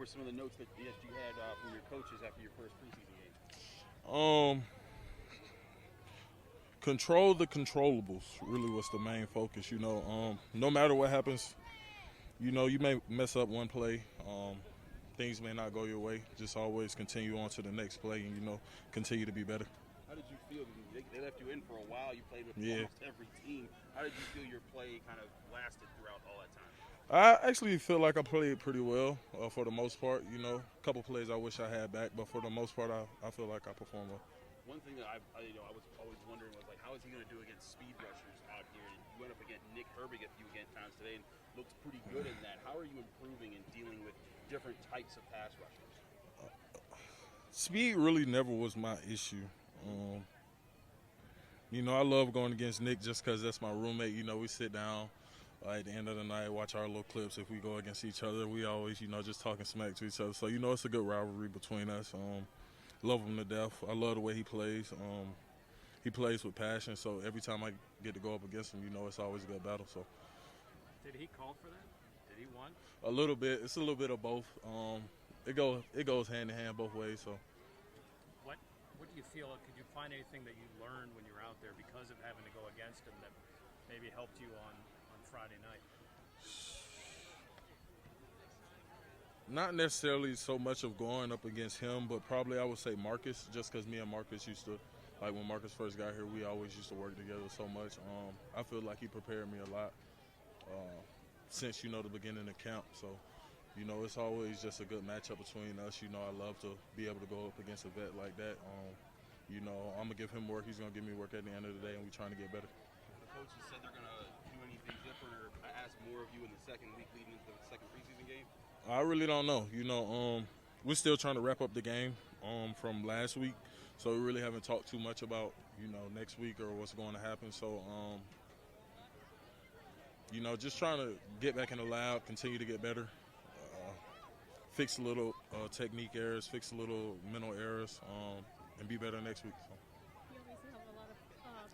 were some of the notes that you had from your coaches after your first preseason game? Control the controllables really was the main focus. No matter what happens, you may mess up one play. Things may not go your way. Just always continue on to the next play and, continue to be better. How did you feel? They left you in for a while. You played with almost every team. How did you feel your play kind of lasted throughout all that time? I actually feel like I played pretty well for the most part. A couple plays I wish I had back, but for the most part, I feel like I performed well. One thing that I was always wondering was, like, how is he going to do against speed rushers out here? And you went up against Nick Herbig a few times today and looked pretty good in that. How are you improving in dealing with different types of pass rushers? Speed really never was my issue. I love going against Nick just because that's my roommate. We sit down at the end of the night, watch our little clips. If we go against each other, we always, just talking smack to each other. So, it's a good rivalry between us. Love him to death. I love the way he plays. He plays with passion, so every time I get to go up against him, it's always a good battle. So, did he call for that? Did he want? A little bit. It's a little bit of both. It goes hand in hand both ways. So, what do you feel? Could you find anything that you learned when you were out there because of having to go against him that maybe helped you on Friday night? Not necessarily so much of going up against him, but probably I would say Marcus, just because me and Marcus used to, like when Marcus first got here, we always used to work together so much. I feel like he prepared me a lot since, the beginning of camp. So, it's always just a good matchup between us. I love to be able to go up against a vet like that. I'm going to give him work. He's going to give me work at the end of the day, and we're trying to get better. The coaches said they're going to do anything different or ask more of you in the second week leading into the second preseason game? I really don't know. We're still trying to wrap up the game from last week, so we really haven't talked too much about, next week or what's going to happen. So, just trying to get back in the lab, continue to get better, fix a little technique errors, fix a little mental errors, and be better next week. So. You obviously have a lot of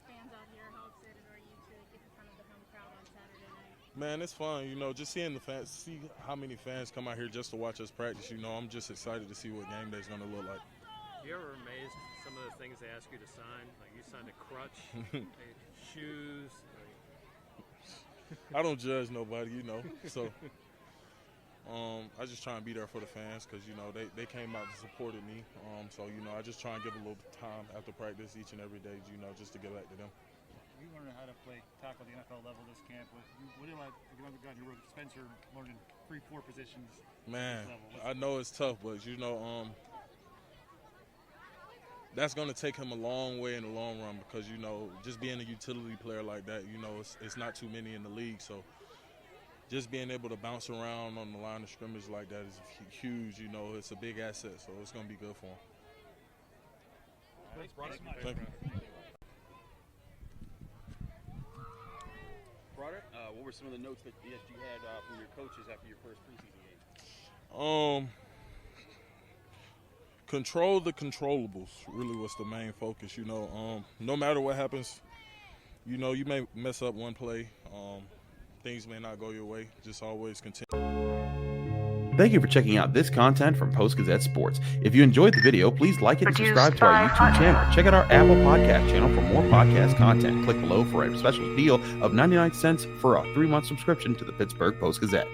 fans out here. How excited are you to get in front of the home crowd on Saturday night? Man, it's fun, just seeing the fans, see how many fans come out here just to watch us practice. I'm just excited to see what game day is going to look like. You ever amazed some of the things they ask you to sign? Like you signed a crutch, shoes. I don't judge nobody, So I just try and be there for the fans because, they came out and supported me. So, I just try and give a little time after practice each and every day, just to get back to them. You learned how to tackle the NFL level this camp. What do you like? You got your Spencer learning 3-4 positions. Man, I know it's tough, but that's going to take him a long way in the long run because just being a utility player like that, it's not too many in the league. So just being able to bounce around on the line of scrimmage like that is huge. It's a big asset, so it's going to be good for him. Thanks, Broderick. Thank you. Broderick, what were some of the notes that you had from your coaches after your first preseason game? Control the controllables really was the main focus. No matter what happens, you may mess up one play. Things may not go your way. Just always continue. Thank you for checking out this content from Post-Gazette Sports. If you enjoyed the video, please like it and subscribe to our YouTube channel. Check out our Apple Podcast channel for more podcast content. Click below for a special deal of 99 cents for a 3-month subscription to the Pittsburgh Post-Gazette.